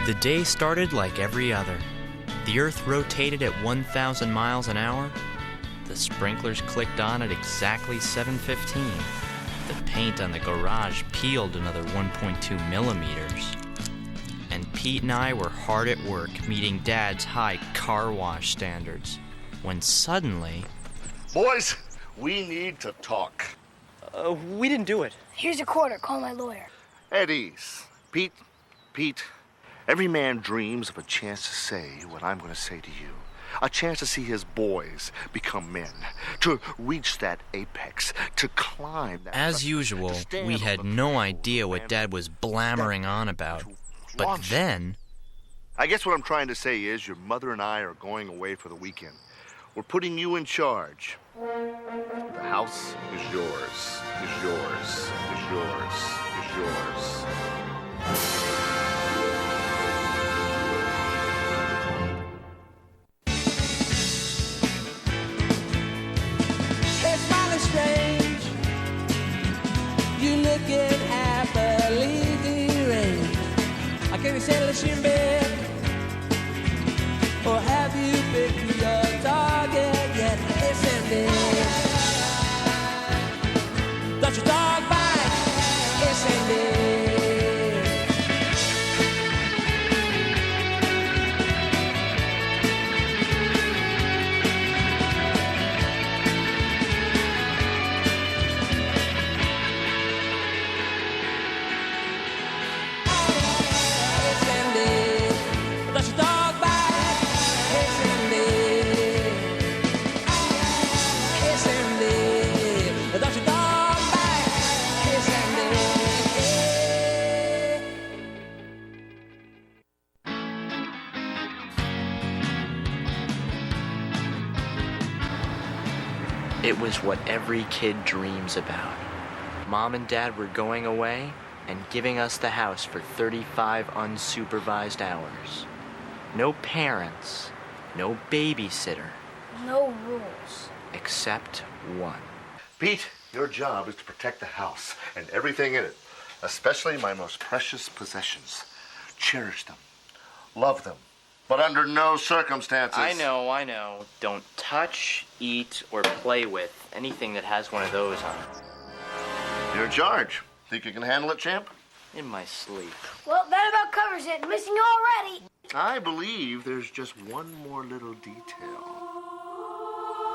The day started like every other. The earth rotated at 1,000 miles an hour. The sprinklers clicked on at exactly 7:15. The paint on the garage peeled another 1.2 millimeters. And Pete and I were hard at work meeting Dad's high car wash standards. When suddenly... Boys, we need to talk. We didn't do it. Here's a quarter. Call my lawyer. At ease. Pete, every man dreams of a chance to say what I'm going to say to you. A chance to see his boys become men, to reach that apex, to climb that... As usual, we had no idea what Dad was blammering on about. But then... I guess what I'm trying to say is your mother and I are going away for the weekend. We're putting you in charge. The house is yours, is yours, is yours, is yours. Strange, you looking happily deranged. Can you settle in bed? Or have you picked your target yet? Listen, does your dog bite? Listen, It was what every kid dreams about. Mom and Dad were going away and giving us the house for 35 unsupervised hours. No parents, no babysitter. No rules. Except one. Pete, your job is to protect the house and everything in it, especially my most precious possessions. Cherish them. Love them. But under no circumstances... I know. Don't touch, eat, or play with anything that has one of those on it. You're in charge. Think you can handle it, champ? In my sleep. Well, that about covers it. Missing you already. I believe there's just one more little detail.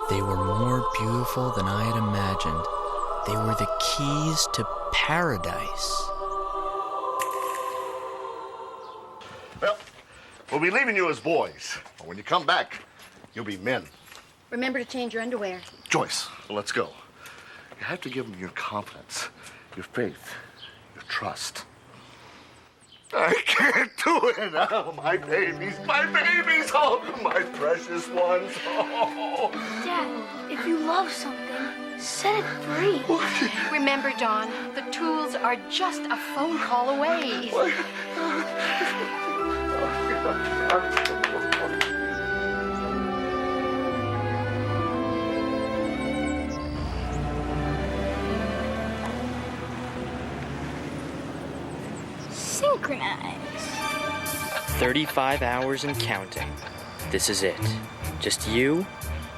They were more beautiful than I had imagined. They were the keys to paradise. Well, we'll be leaving you as boys. But when you come back, you'll be men. Remember to change your underwear. Joyce, let's go. You have to give them your confidence, your faith, your trust. I can't do it. Oh, my babies, oh, my precious ones. Oh. Dad, if you love something, set it free. Remember, Don, the tools are just a phone call away. 35 hours and counting. This is it. Just you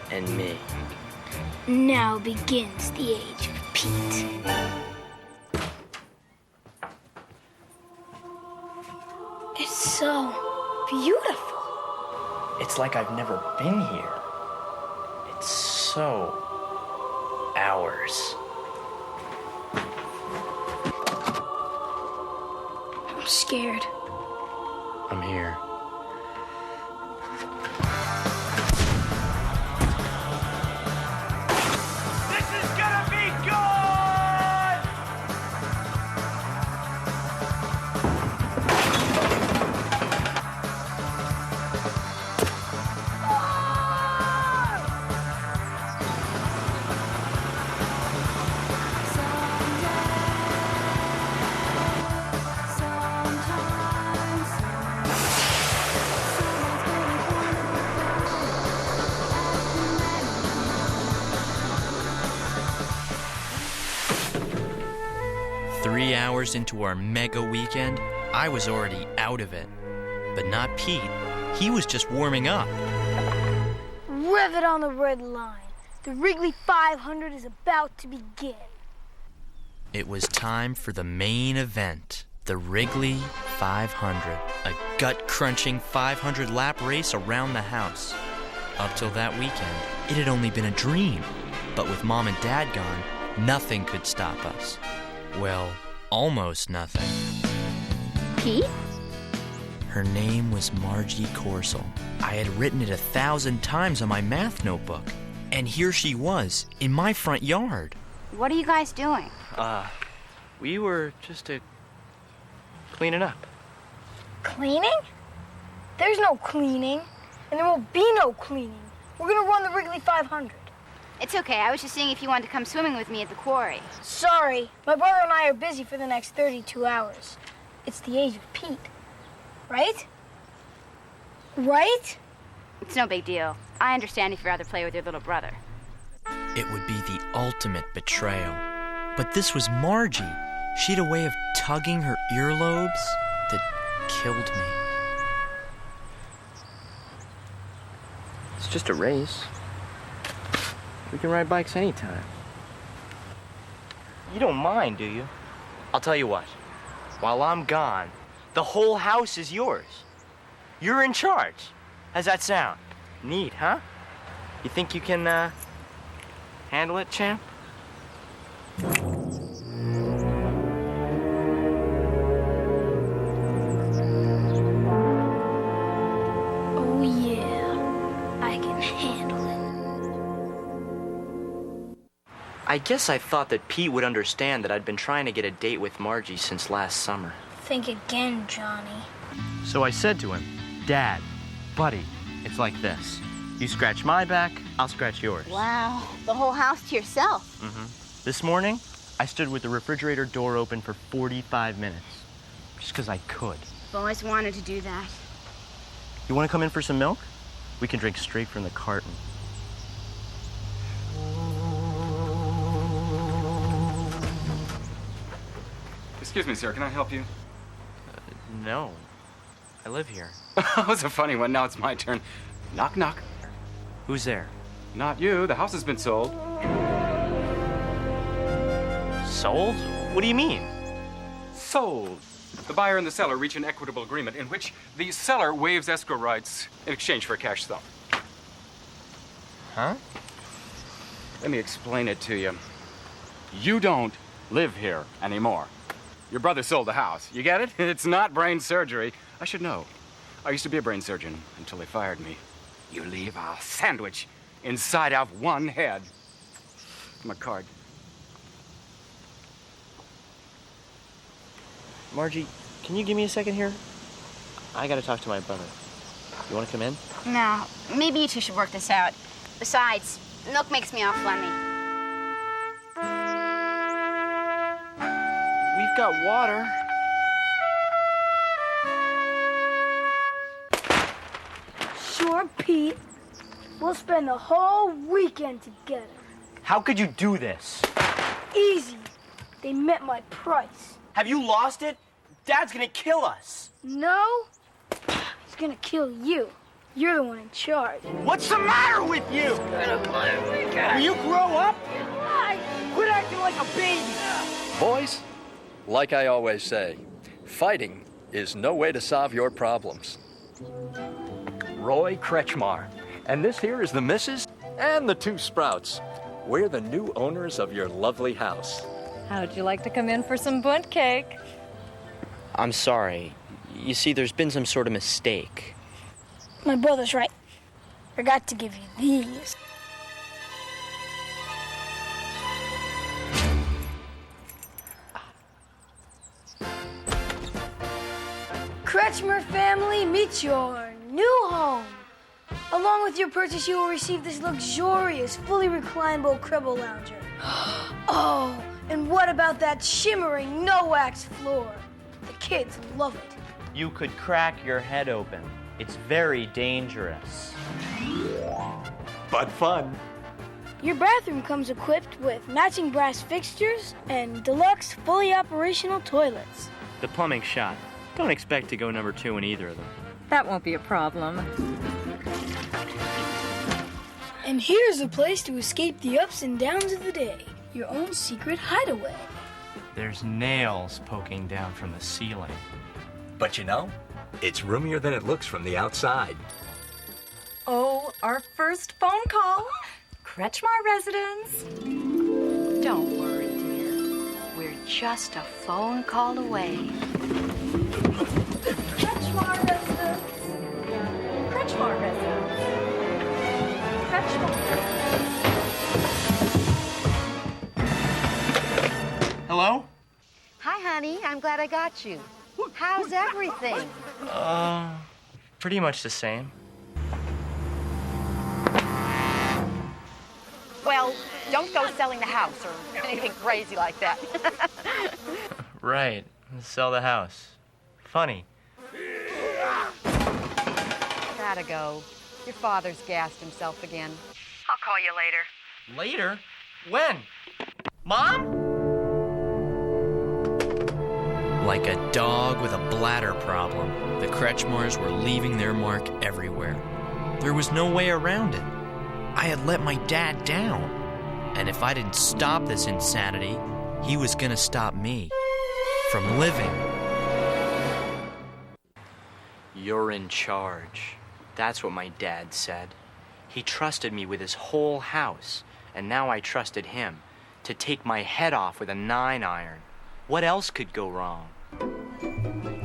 and me. Now begins the age of Pete. It's so beautiful. It's like I've never been here. It's so ours. I'm scared. I'm here. This is gonna be good! Three hours into our mega weekend, I was already out of it. But not Pete. He was just warming up. Rev it on the red line. The Wrigley 500 is about to begin. It was time for the main event, the Wrigley 500, a gut-crunching 500-lap race around the house. Up till that weekend, it had only been a dream. But with Mom and Dad gone, nothing could stop us. Well, almost nothing. Pete? Her name was Margie Corsell. I had written it 1,000 times on my math notebook. And here she was, in my front yard. What are you guys doing? We were just cleaning up. Cleaning? There's no cleaning, and there won't be no cleaning. We're gonna run the Wrigley 500. It's okay. I was just seeing if you wanted to come swimming with me at the quarry. Sorry, my brother and I are busy for the next 32 hours. It's the age of Pete. Right? Right? It's no big deal. I understand if you'd rather play with your little brother. It would be the ultimate betrayal. But this was Margie. She had a way of tugging her earlobes that killed me. It's just a race. We can ride bikes anytime. You don't mind, do you? I'll tell you what. While I'm gone, the whole house is yours. You're in charge. How's that sound? Neat, huh? You think you can, handle it, champ? Oh, yeah. I can handle it. I guess I thought that Pete would understand that I'd been trying to get a date with Margie since last summer. Think again, Johnny. So I said to him, Dad, buddy, it's like this. You scratch my back, I'll scratch yours. Wow. The whole house to yourself. This morning, I stood with the refrigerator door open for 45 minutes. Just because I could. I've always wanted to do that. You want to come in for some milk? We can drink straight from the carton. Excuse me, sir. Can I help you? No. I live here. That was a funny one. Now it's my turn. Knock, knock. Who's there? Not you. The house has been sold. Sold? What do you mean? Sold. The buyer and the seller reach an equitable agreement in which the seller waives escrow rights in exchange for a cash sum. Huh? Let me explain it to you. You don't live here anymore. Your brother sold the house. You get it? It's not brain surgery. I should know. I used to be a brain surgeon until they fired me. You leave a sandwich inside of one head. My card. Margie, can you give me a second here? I gotta talk to my brother. You wanna come in? No. Maybe you two should work this out. Besides, milk makes me all phlegmy. We've got water. Sure, Pete. We'll spend the whole weekend together. How could you do this? Easy. They met my price. Have you lost it? Dad's gonna kill us. No? He's gonna kill you. You're the one in charge. What's the matter with you? Will you grow up? Quit acting like a baby. Boys, like I always say, fighting is no way to solve your problems. Roy Kretschmar, and this here is the missus and the two Sprouts. We're the new owners of your lovely house. How'd you like to come in for some bunt cake? I'm sorry. You see, there's been some sort of mistake. My brother's right. Forgot to give you these. Kretschmer family, meet your new home. Along with your purchase, you will receive this luxurious, fully reclinable Cribble Lounger. Oh, and what about that shimmering, no-wax floor? The kids love it. You could crack your head open. It's very dangerous. But fun. Your bathroom comes equipped with matching brass fixtures and deluxe, fully operational toilets. The plumbing's shot. Don't expect to go number 2 in either of them. That won't be a problem. And here's a place to escape the ups and downs of the day. Your own secret hideaway. There's nails poking down from the ceiling. But you know, it's roomier than it looks from the outside. Oh, our first phone call. Kretschmar residence. Don't worry, dear. We're just a phone call away. Kretschmar residence. Kretschmar residence. Kretschmar. Hello? Hi, honey. I'm glad I got you. How's everything? Pretty much the same. Well, don't go selling the house or anything crazy like that. Right. Sell the house. Funny. Gotta go. Your father's gassed himself again. I'll call you later. Later? When? Mom? Like a dog with a bladder problem, the Kretschmars were leaving their mark everywhere. There was no way around it. I had let my dad down. And if I didn't stop this insanity, he was gonna stop me from living. You're in charge. That's what my dad said. He trusted me with his whole house, and now I trusted him to take my head off with a 9-iron. What else could go wrong?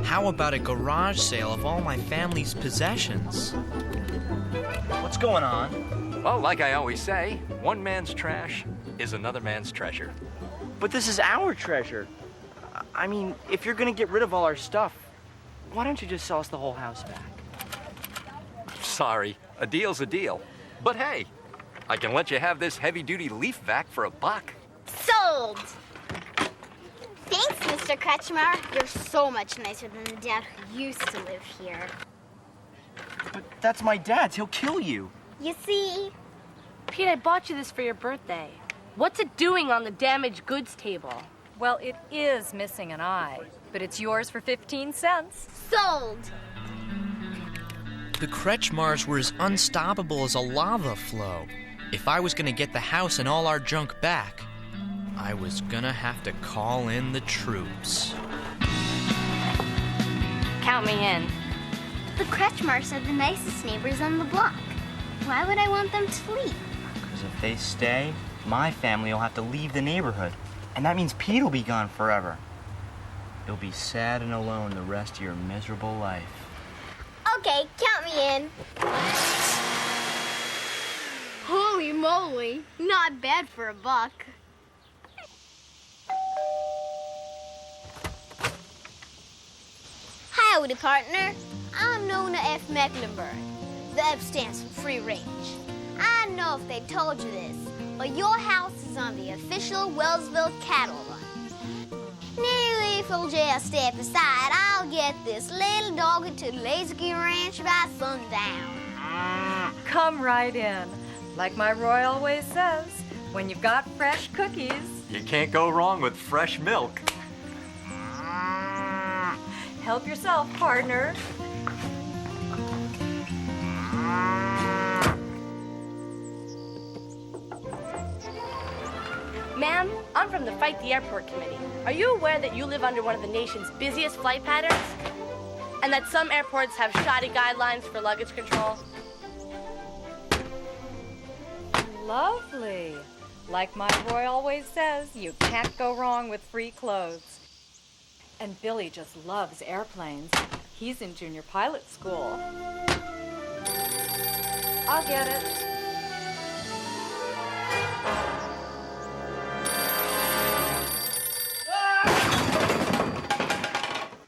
How about a garage sale of all my family's possessions? What's going on? Well, like I always say, one man's trash is another man's treasure. But this is our treasure. I mean, if you're gonna get rid of all our stuff, why don't you just sell us the whole house back? Sorry, a deal's a deal. But hey, I can let you have this heavy-duty leaf vac for $1. Sold! Thanks, Mr. Kretschmar. You're so much nicer than the dad who used to live here. But that's my dad's. He'll kill you. You see? Pete, I bought you this for your birthday. What's it doing on the damaged goods table? Well, it is missing an eye, but it's yours for 15 cents. Sold! The Kretschmars were as unstoppable as a lava flow. If I was going to get the house and all our junk back, I was going to have to call in the troops. Count me in. The Kretschmars are the nicest neighbors on the block. Why would I want them to leave? Because if they stay, my family will have to leave the neighborhood. And that means Pete will be gone forever. You'll be sad and alone the rest of your miserable life. Okay, count me in. Holy moly, not bad for $1. Howdy, partner. I'm Nona F. Mecklenburg. The F stands for free range. I don't know if they told you this, but your house is on the official Wellsville cattle run. Now, if you'll just step aside, I'll get this little doggy to the Lazy Ranch by sundown. Come right in. Like my Roy always says, when you've got fresh cookies. You can't go wrong with fresh milk. Help yourself, partner. Ma'am, I'm from the Fight the Airport Committee. Are you aware that you live under one of the nation's busiest flight patterns? And that some airports have shoddy guidelines for luggage control? Lovely. Like my Roy always says, you can't go wrong with free clothes. And Billy just loves airplanes. He's in junior pilot school. I'll get it.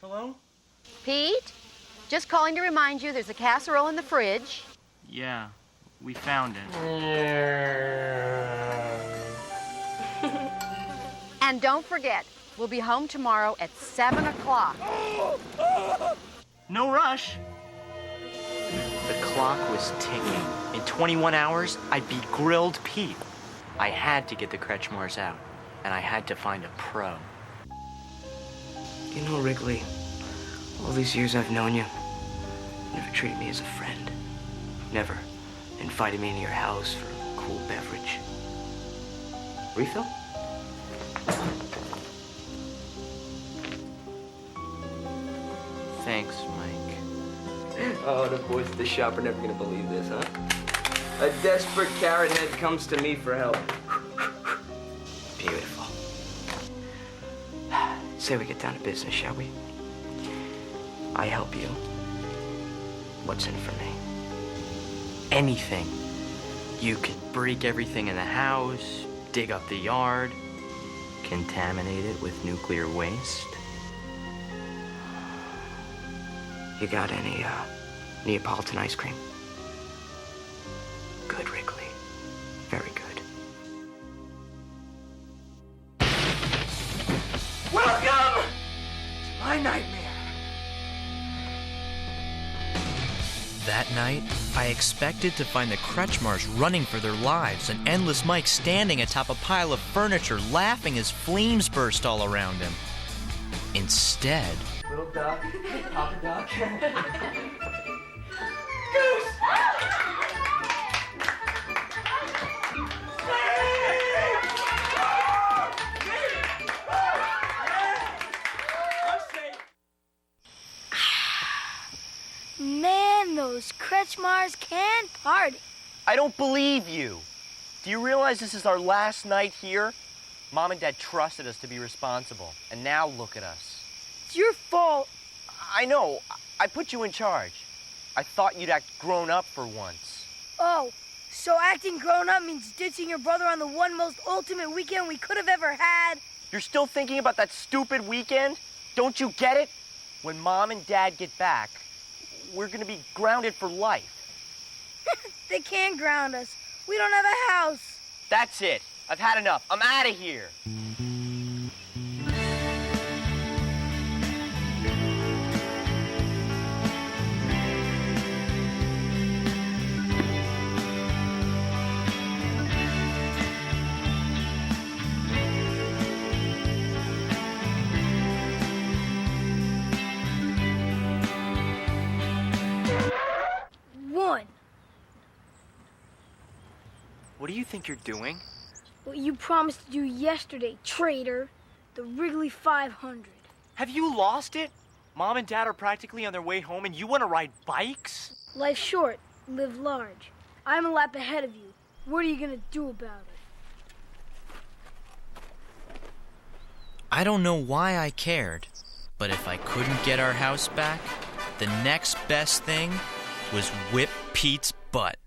Hello? Pete, just calling to remind you there's a casserole in the fridge. Yeah, we found it. And don't forget, we'll be home tomorrow at 7 o'clock. No rush. The clock was ticking. In 21 hours, I'd be grilled Pete. I had to get the Kretschmars out, and I had to find a pro. You know, Wrigley, all these years I've known you, Never treated me as a friend. Never invited me into your house for a cool beverage. Refill? Thanks, Mike. Oh, the boys at the shop are never gonna believe this, huh? A desperate carrot head comes to me for help. Beautiful. Say we get down to business, shall we? I help you. What's in for me? Anything. You could break everything in the house, dig up the yard, contaminate it with nuclear waste. You got any Neapolitan ice cream? Good, Wrigley. Very good. Welcome to my nightmare. That night, I expected to find the Kretschmars running for their lives and Endless Mike standing atop a pile of furniture laughing as flames burst all around him. Instead... Little duck, Papa Duck. Goose! Man, those Kretschmars can party. I don't believe you. Do you realize this is our last night here? Mom and Dad trusted us to be responsible, and now look at us. It's your fault. I know. I put you in charge. I thought you'd act grown up for once. Oh, so acting grown up means ditching your brother on the one most ultimate weekend we could have ever had? You're still thinking about that stupid weekend? Don't you get it? When Mom and Dad get back, we're gonna be grounded for life. They can't ground us. We don't have a house. That's it. I've had enough. I'm out of here. One. What do you think you're doing? What you promised to do yesterday, traitor. The Wrigley 500. Have you lost it? Mom and Dad are practically on their way home and you want to ride bikes? Life's short. Live large. I'm a lap ahead of you. What are you gonna do about it? I don't know why I cared, but if I couldn't get our house back, the next best thing was whip Pete's butt.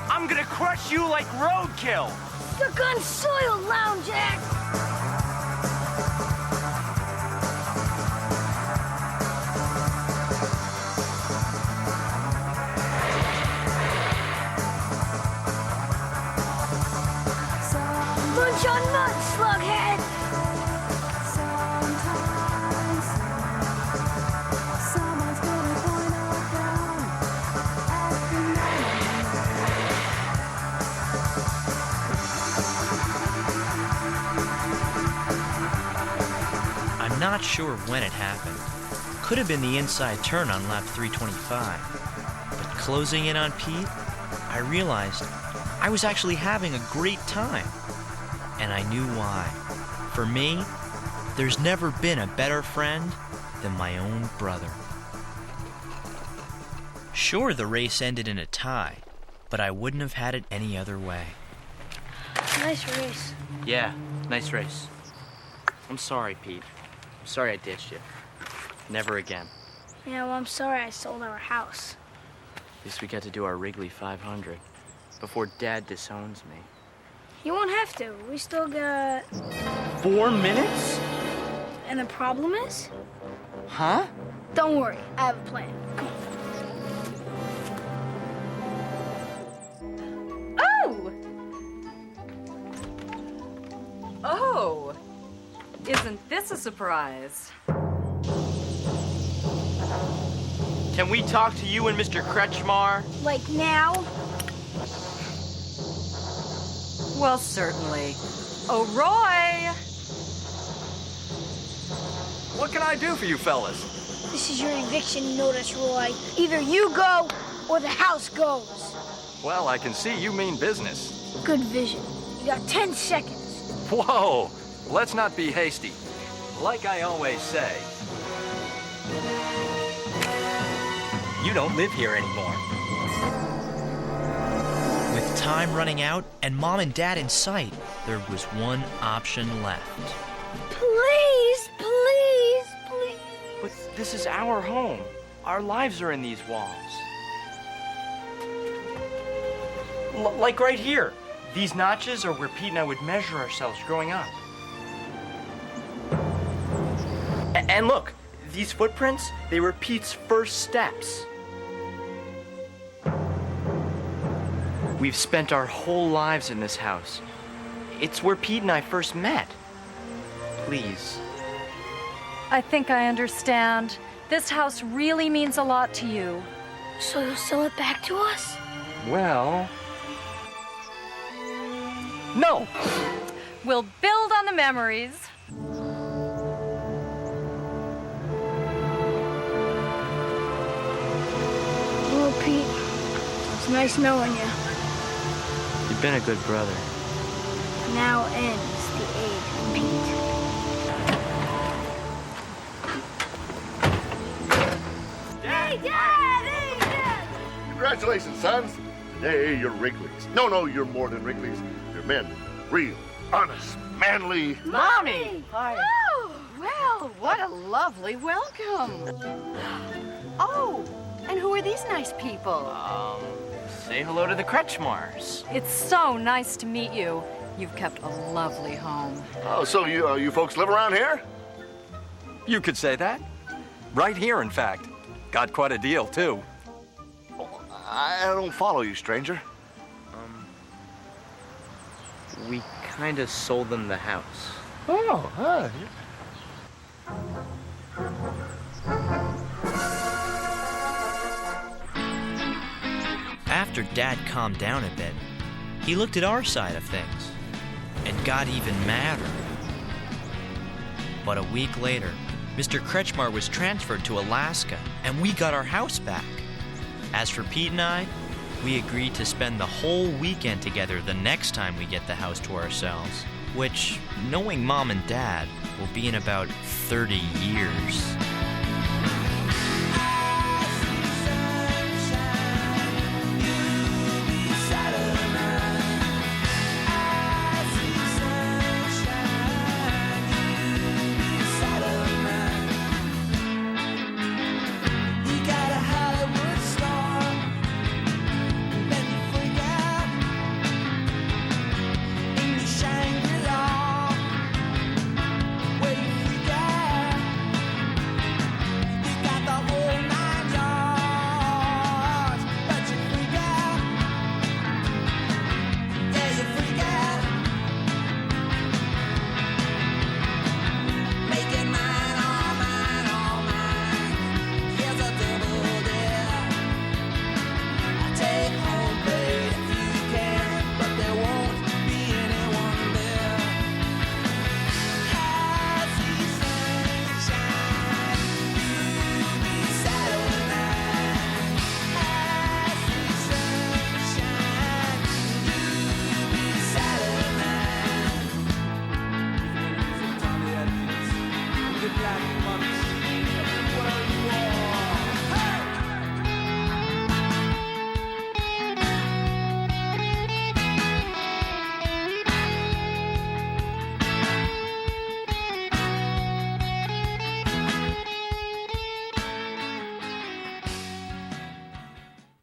I'm gonna crush you like roadkill! Suck on soil, lounge act! Munch on nuts, slughead! I'm not sure when it happened. Could have been the inside turn on lap 325. But closing in on Pete, I realized I was actually having a great time. And I knew why. For me, there's never been a better friend than my own brother. Sure, the race ended in a tie, but I wouldn't have had it any other way. Nice race. Yeah, nice race. I'm sorry, Pete. I'm sorry I ditched you. Never again. Yeah, well, I'm sorry I sold our house. At least we get to do our Wrigley 500 before Dad disowns me. You won't have to. We still got... 4 minutes? And the problem is? Huh? Don't worry, I have a plan. Come on. Oh! Oh! Isn't this a surprise? Can we talk to you and Mr. Kretschmar? Like now? Well, certainly. Oh, Roy! What can I do for you fellas? This is your eviction notice, Roy. Either you go or the house goes. Well, I can see you mean business. Good vision. You got 10 seconds. Whoa! Let's not be hasty. Like I always say, You don't live here anymore. With time running out and Mom and Dad in sight, there was one option left. Please, please, please. But this is our home. Our lives are in these walls. Like right here. These notches are where Pete and I would measure ourselves growing up. And look, these footprints, they were Pete's first steps. We've spent our whole lives in this house. It's where Pete and I first met. Please. I think I understand. This house really means a lot to you. So you'll sell it back to us? Well... No! We'll build on the memories. Well, Pete, it's nice knowing you. You've been a good brother. Now ends the age of Pete. Hey, Dad! Hey, Dad! Congratulations, sons. Today you're Wrigley's. No, you're more than Wrigley's. You're men. Real, honest, manly. Mommy! Hi. Oh, well, what a lovely welcome. Oh, and who are these nice people? Say hello to the Kretschmars. It's so nice to meet you. You've kept a lovely home. Oh, so you folks live around here? You could say that. Right here, in fact. Got quite a deal, too. I don't follow you, stranger. We kind of sold them the house. Oh, huh. After Dad calmed down a bit, he looked at our side of things and got even madder. But a week later, Mr. Kretschmar was transferred to Alaska and we got our house back. As for Pete and I, we agreed to spend the whole weekend together the next time we get the house to ourselves, which, knowing Mom and Dad, will be in about 30 years. Black months.